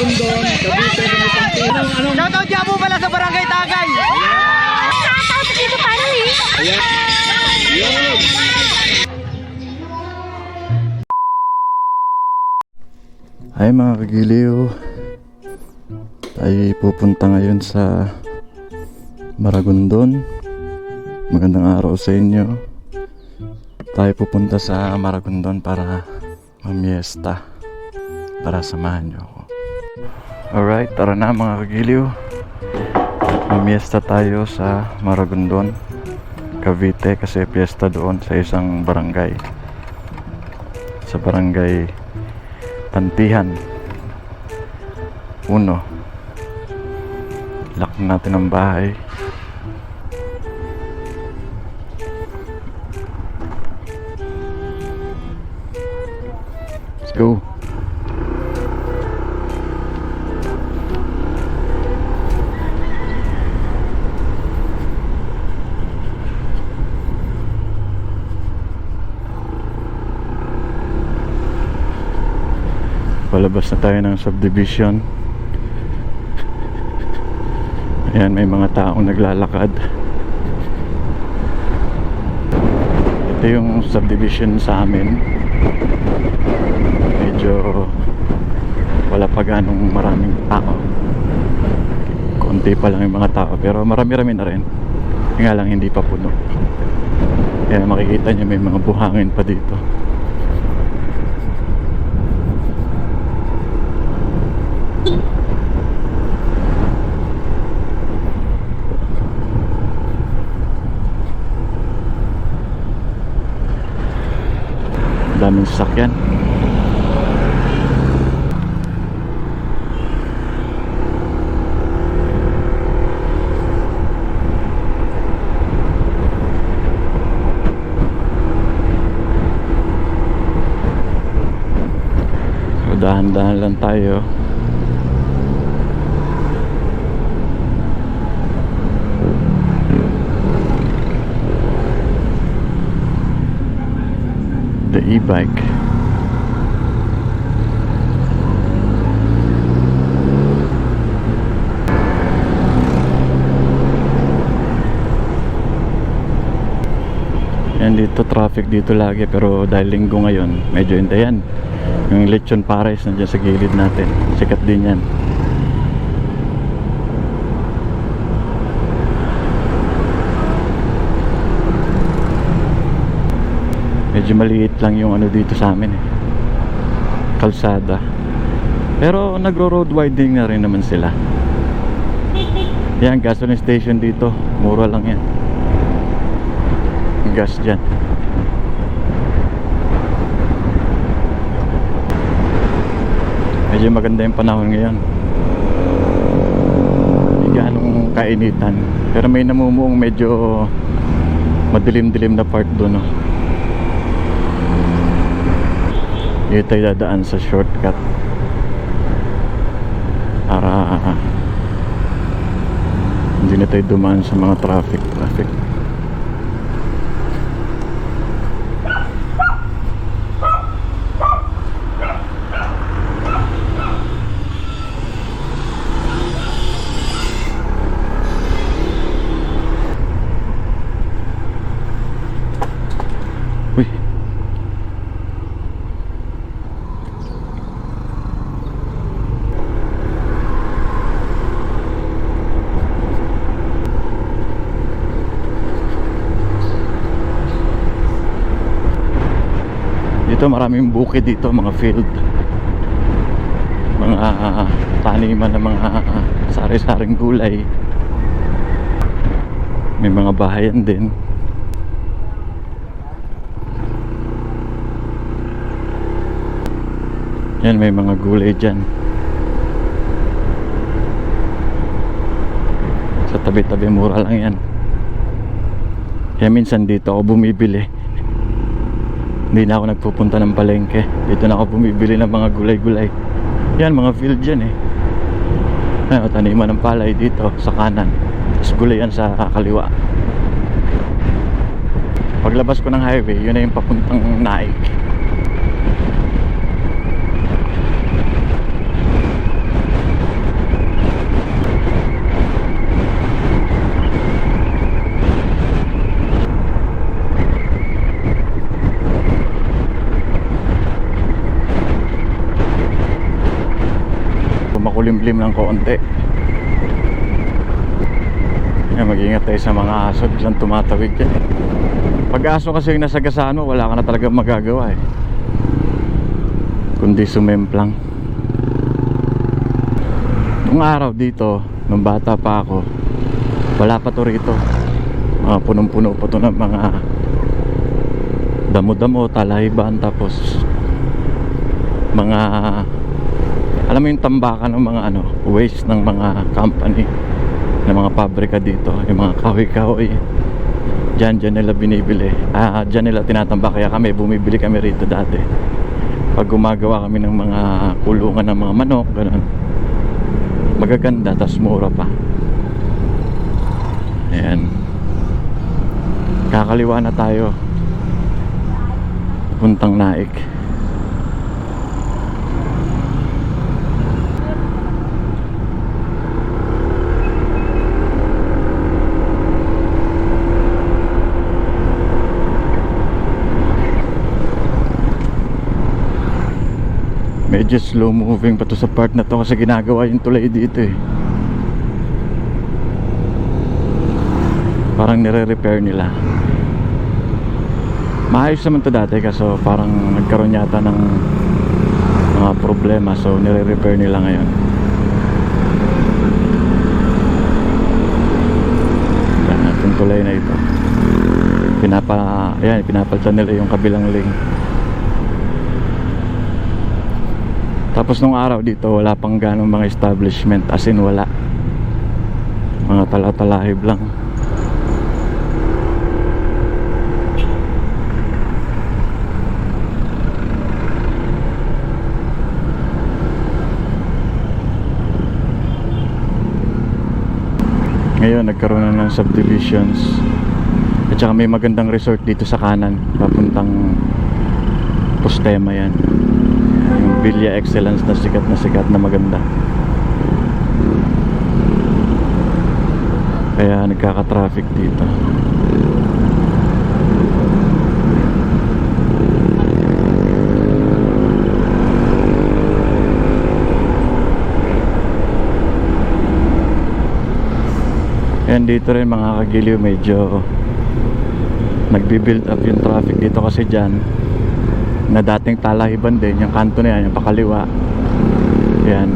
Maragondon, Cavite, anong Shoutout niya po pala sa Barangay Tagay. Shoutout sa Tito Family. ayan. Yun. Ay mga kagiliw, ay pupunta ngayon sa Maragondon. Magandang araw sa inyo. Tayo pupunta sa Maragondon para mamiesta, para samahan nyo ako. Alright, tara na mga kagiliw. Mamiesta tayo sa Maragondon, Cavite, kasi piyesta doon sa isang barangay, sa barangay Pantihan 1. Lock natin ang bahay. Let's go. Palabas na tayo ng subdivision. Ayan, may mga taong naglalakad. Ito yung subdivision sa amin. Medyo wala pa ganong maraming tao. Konti pa lang yung mga tao, pero marami-rami na rin. Nga lang hindi pa puno. Kaya makikita nyo may mga buhangin pa dito. Daming sasakyan. So dahan-dahan lang tayo. The e-bike. Yan dito, traffic dito lagi, pero dahil linggo ngayon medyo hintayan. Yung Lechon Pares nandiyan sa gilid natin, sikat din yan. Medyo maliit lang yung ano dito sa amin eh, kalsada. Pero nagro-road widening na rin naman sila. Yan, gasoline station dito, mura lang yan. Gas dyan. Medyo maganda yung panahon ngayon. Hindi ganong kainitan, pero may namumuong medyo madilim-dilim na part doon, no? Dito tayo dadaan sa shortcut para hindi na tayo dumaan sa mga traffic. Uy, dito maraming bukid dito, mga field, mga taniman ng mga sari-saring gulay. May mga bahayan din. Yan, may mga gulay dyan. Sa tabi-tabi, mura lang yan. Kaya minsan dito ako bumibili. Hindi na ako nagpupunta ng palengke. Dito na ako bumibili ng mga gulay-gulay. Yan, mga field dyan eh. Ayan, taniman ng palay dito sa kanan, tapos gulayan sa kaliwa. Paglabas ko ng highway, yun na yung papuntang Naik. makulimlim ng konti. Yan, mag-ingat tayo sa mga aso, biglang tumatawid yan. Pag aso kasi yung nasagasaan mo, wala ka na talagang magagawa kundi sumemplang. Nung araw dito, nung bata pa ako, wala pa to rito. Punong-puno pa to ng mga damo-damo, talahiban, tapos mga, alam mo yung tambakan ng mga waste ng mga company, ng mga pabrika dito, yung mga kahoy-kahoy. Diyan nila binibili. Diyan nila tinatambak, kaya kami bumibili kami rito dati. Pag gumagawa kami ng mga kulungan ng mga manok, ganun. Magaganda, tas mura pa. Ayan. Kakaliwa na tayo. Puntang Naik. Medyo slow moving pa to sa part na to kasi ginagawa yung tulay dito Parang nire-repair nila. Maayos naman to dati kaso parang nagkaroon yata ng mga problema, so nire-repair nila ngayon. Itong tulay na ito, pinapalitan nila yung kabilang lane. Tapos nung araw dito wala pang ganong mga establishment, as in wala, mga tala-talahib lang. Ngayon nagkaroon na ng subdivisions, at saka may magandang resort dito sa kanan papuntang Postema. Yan yung Villa Excellence na sikat na maganda, kaya nagkaka-traffic dito. Yan dito rin mga kagiliw, medyo nagbi-build up yung traffic dito kasi dyan na dating talahiban din, yung kanto na yan, yung pakaliwa yan,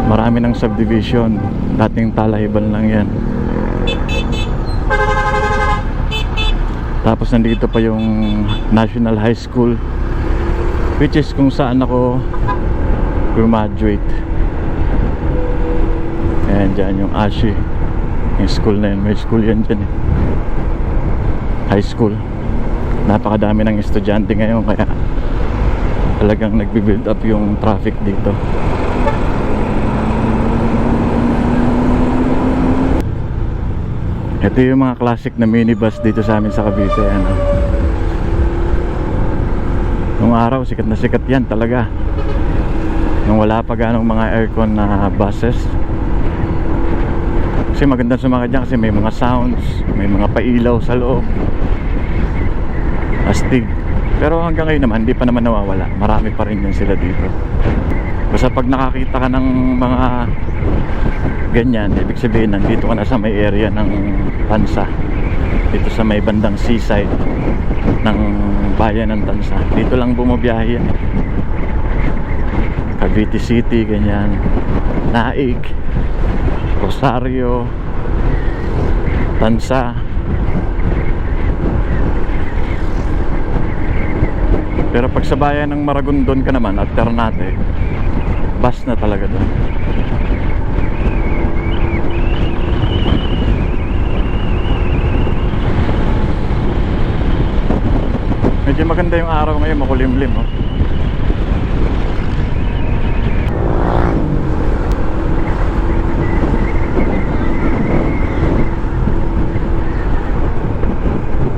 marami ng subdivision, dating talahiban lang yan. Tapos nandito pa yung National High School, which is kung saan ako graduate. Ayan dyan yung ASHI, yung school na yan, may school yan dyan high school. Napakadami ng estudyante ngayon, kaya talagang nagbi-build up yung traffic dito. Ito yung mga classic na minibus dito sa amin sa Cavite. Nung araw sikat na sikat yan talaga, nung wala pa ganong mga aircon na buses. Kasi maganda sumakit dyan kasi may mga sounds, may mga pailaw sa loob, astig. Pero hanggang ngayon naman, hindi pa naman nawawala. Marami pa rin yun sila dito. Basta pag nakakita ka ng mga ganyan, ibig sabihin nandito ka na sa may area ng Tansa, dito sa may bandang seaside ng bayan ng Tansa. Dito lang bumabiyahe yan. Cavite City, ganyan, Naik, Rosario, Tansa. Pero pag sa bayan ng Maragondon ka naman at Ternate, bus na talaga doon. Medyo maganda yung araw ngayon, makulimlim, oh.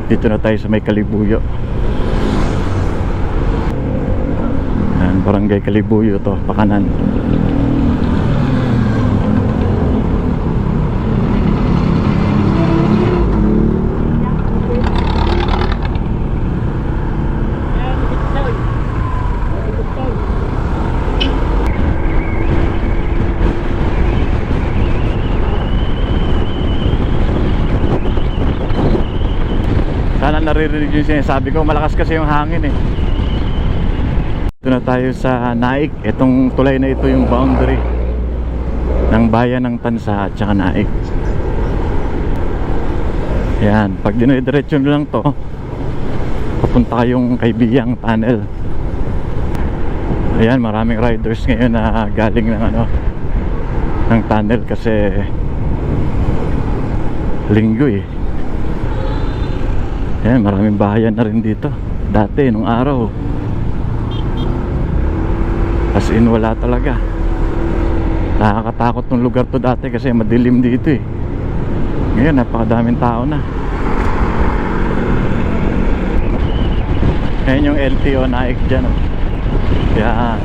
Dito na tayo sa may Kalibuyo. Yan, Barangay Kalibuyo to, pakanan. naririnig yung sinasabi ko. Malakas kasi yung hangin eh. Ito na tayo sa Naik. Itong tulay na ito yung boundary ng bayan ng Tansa at saka Naik. Yan, pag dinediretso nyo lang to, papunta kayong kay Biyang Tunnel. Ayan, maraming riders ngayon na galing ng ng tunnel kasi linggo eh. Ayan, maraming bahayan na rin dito. Dati, nung araw, as in wala talaga. Nakakatakot ng lugar to dati kasi madilim dito eh. Ngayon, napakadaming tao na. Ayan yung LTO Naik dyan oh. Yan.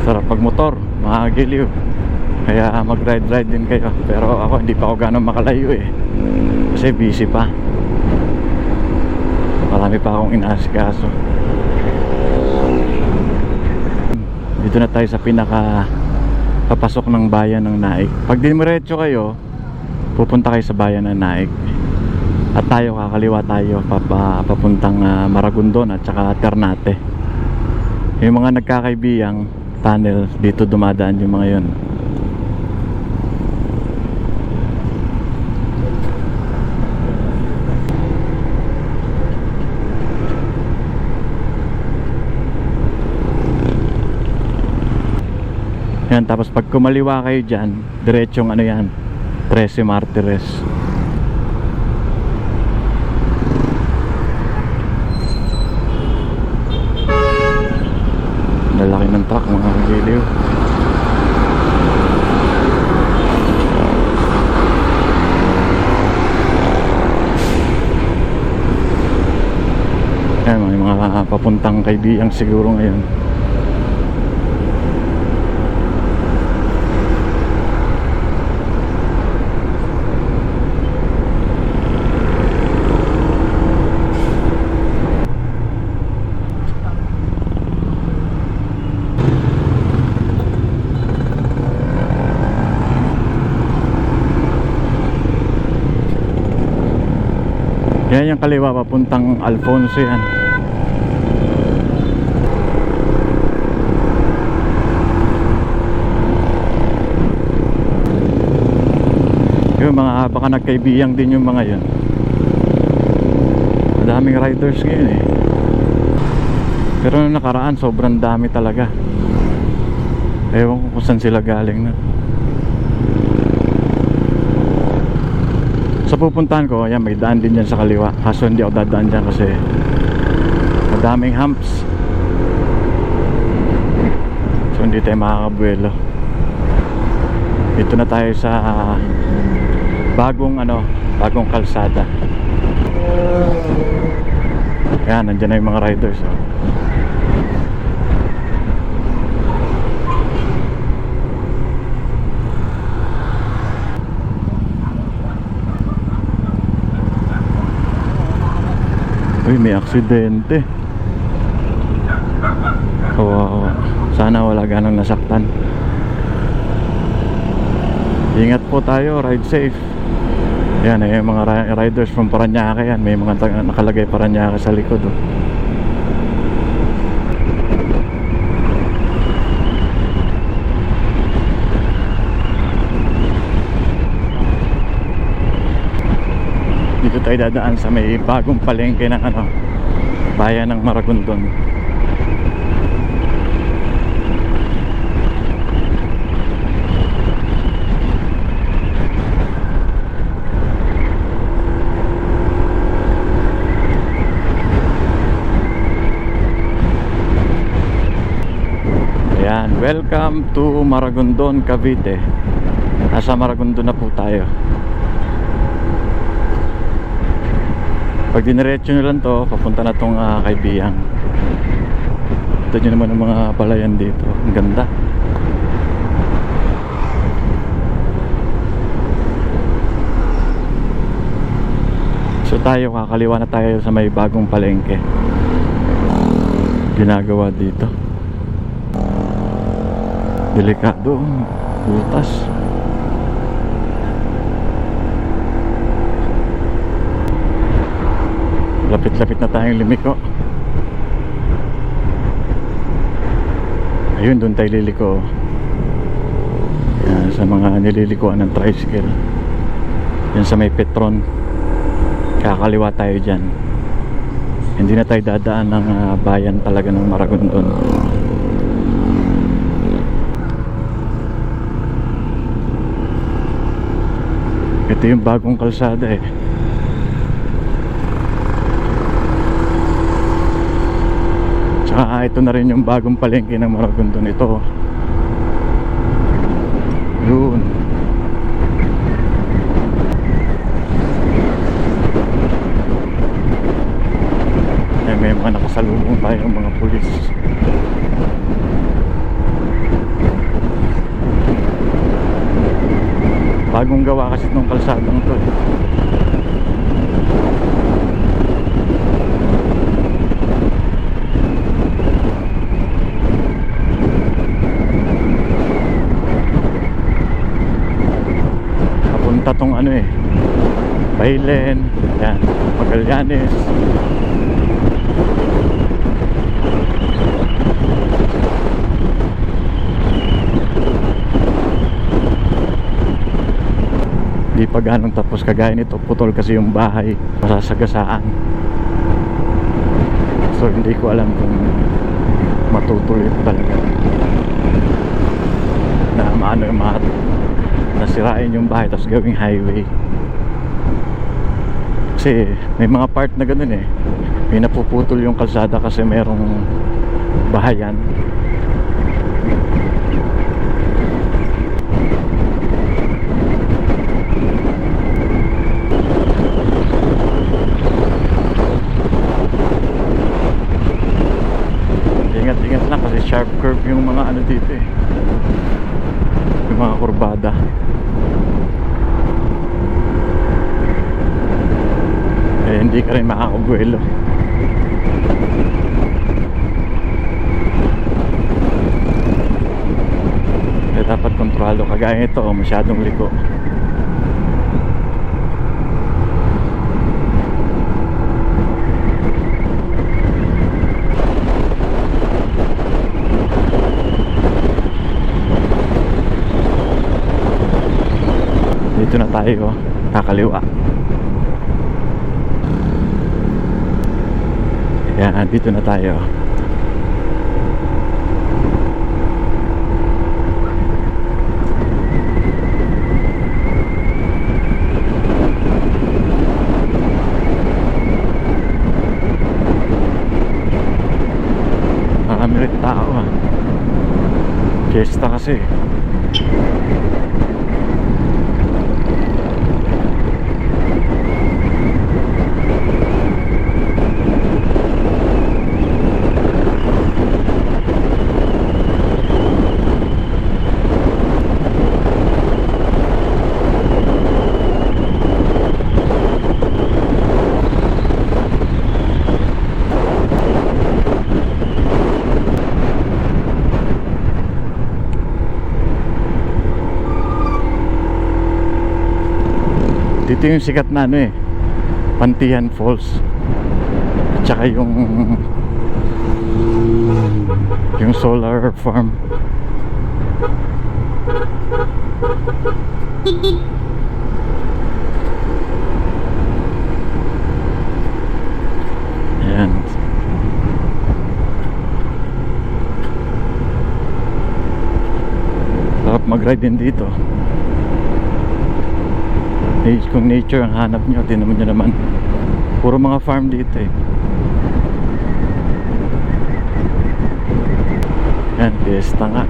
Sarap pag motor, mga giliw. Kaya mag-ride din kayo. Pero ako hindi pa ako gano'ng makalayo eh. Kasi busy pa. Marami pa akong inaasikaso. Dito na tayo sa pinaka papasok ng bayan ng Naik. Pag dimiretso kayo, pupunta kayo sa bayan ng Naik. At tayo kakaliwa tayo papuntang Maragondon at saka Ternate. Yung mga nagkakaibiyang tunnel dito dumadaan yung mga yun. Yan, tapos pag kumaliwa kayo dyan, diretsong yan, 13 Martires. Lalaki ng truck mga kagiliw. Ayan, may mga papuntang Kaibiyang siguro ngayon. Yan yung kaliwa papuntang Alfonso yan. Yung mga baka nagkaibiyang din yung mga yun. Madaming riders ngayon eh. Pero nung nakaraan sobrang dami talaga. Ewan ko kung saan sila galing na. Sa pupuntahan ko, ayan, may daan din dyan sa kaliwa. Kaso hindi ako dadaan dyan kasi madaming humps. So hindi tayo makakabuelo. Dito na tayo sa bagong kalsada. Ayan, nandyan na yung mga riders oh. Uy, may aksidente. Kawawa. Sana wala ganang nasaktan. Ingat po tayo, ride safe. Yan, yung mga riders from Parañaque yan. May mga nakalagay Parañaque sa likod oh. Dito tayo dadaan sa may bagong palengke ng bayan ng Maragondon. Ayan, welcome to Maragondon, Cavite. Nasa Maragondon na po tayo. Pag diniretso nyo lang to, papunta na tong Kaibiyang. Ito nyo naman ang mga palayan dito. Ang ganda. So tayo, kakaliwa na tayo sa may bagong palengke. Ginagawa dito. Delikado. Butas. Lapit-lapit na tayong Limiko. Ayun, doon tayo liliko. Yan, sa mga nililikuan ng tricycle. Yan sa may Petron. Kakaliwa tayo dyan. Hindi na tayo dadaan ng bayan talaga ng Maragondon. Ito yung bagong kalsada eh. Tsaka ito na rin yung bagong palengke ng Maragondon. Ito yun. Eh, may mga nakasalubong tayong mga pulis. Bagong gawa kasi itong kalsadang to eh. Papunta tong ano eh, Bailen, yan, Magallanes. Di pa ganong tapos, kagaya nito, putol kasi yung bahay, masasagasaan. So hindi ko alam kung matutuloy ito talaga na maano yung mga nasirain yung bahay tapos gawing highway. Kasi may mga part na ganun eh, may napuputol yung kalsada kasi merong bahayan. Ingat-ingat lang kasi sharp curve yung mga ano dito eh, yung mga kurbada. Eh hindi ka rin makakabuelo. Eh dapat kontrolado, kagaya ito masyadong liko. Dito na tayo, kakaliwa. Yan, dito na tayo. Marami rin tao ah. Fiesta kasi. Dito yung sikat na ano eh, Pantian Falls. At saka yung solar farm. Ayan. Sarap mag-ride din dito. Kung nature ang hanap nyo, tinaman nyo naman, puro mga farm dito eh. Yan, fiesta nga.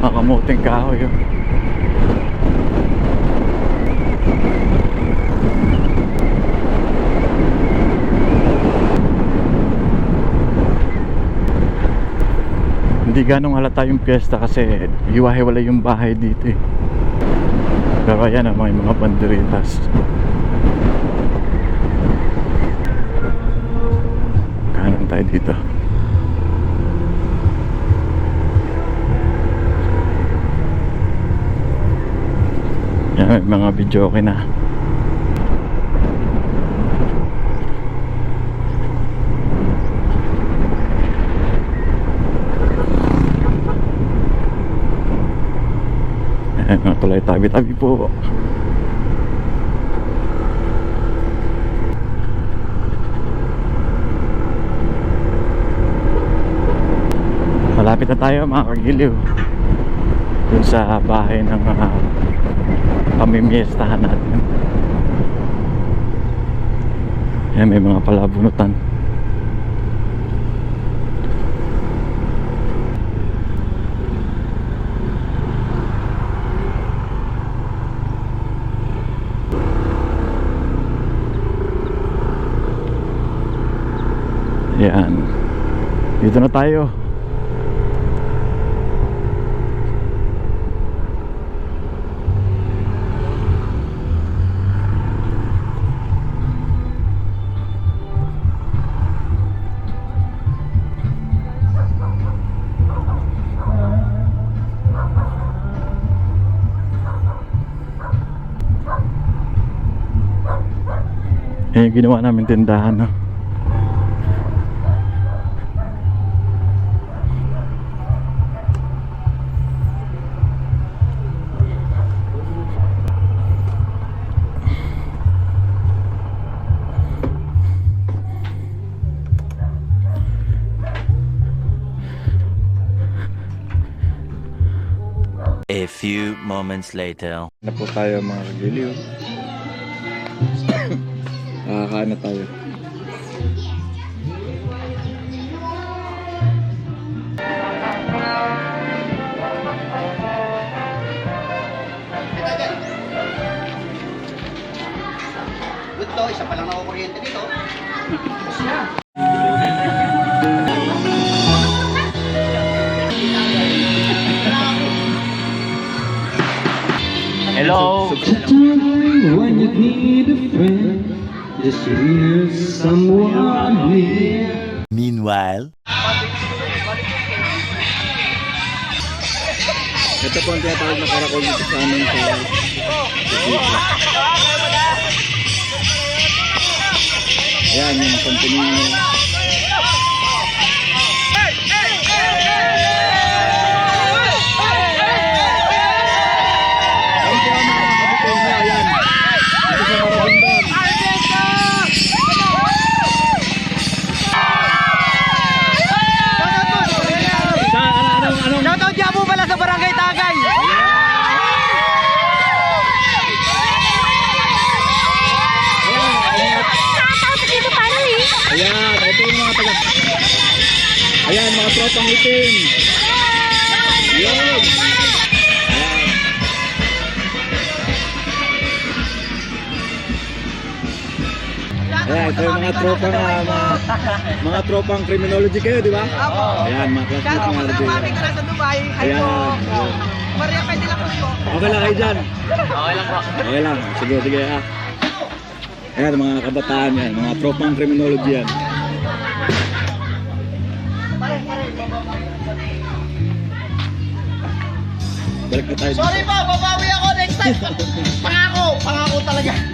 Makamuting kahoy yun. Hindi ganong halata yung piyesta kasi hiwa-hiwalay yung bahay dito eh. Pero ayan ang mga banderitas. Kanan tayo dito. Yan, may mga video okay na. Ayan, mga tulay tabi-tabi po. Malapit na tayo mga kagiliw dun sa bahay ng pamimiestahan natin. Ayan, may mga palabunutan. Ayan, dito na tayo. Yung ginawa namin tindahan, no? A few moments later. Na po tayo mga kagiliw. Nakakain na tayo. Good to, isa pa lang nakukuryente dito. Hello. When you need a friend, just hear someone near. Meanwhile. Ito po ang tinatawag na karakol dito sa amin sa ayan, yung company. Shoutout dyan po pala sa Barangay Tagay. Shoutout sa Tito Family. Ayan, ito yung mga taga. Ayan, mga tropang itim. Yun. Ayan, ito yung mga tropang mga tropang criminology kayo, di ba? Apo. Ayan, mga classmates mga RJ. ka sa Dubai. Ayan. Maria, pwede lang po. Okay lang kayo dyan? Okay lang po. Okay lang. Sige, sige ha. Ayan, mga kabataan yan. Mga tropang criminology yan. Balik na tayo. Sorry po, babawi ako next time. Pangako talaga.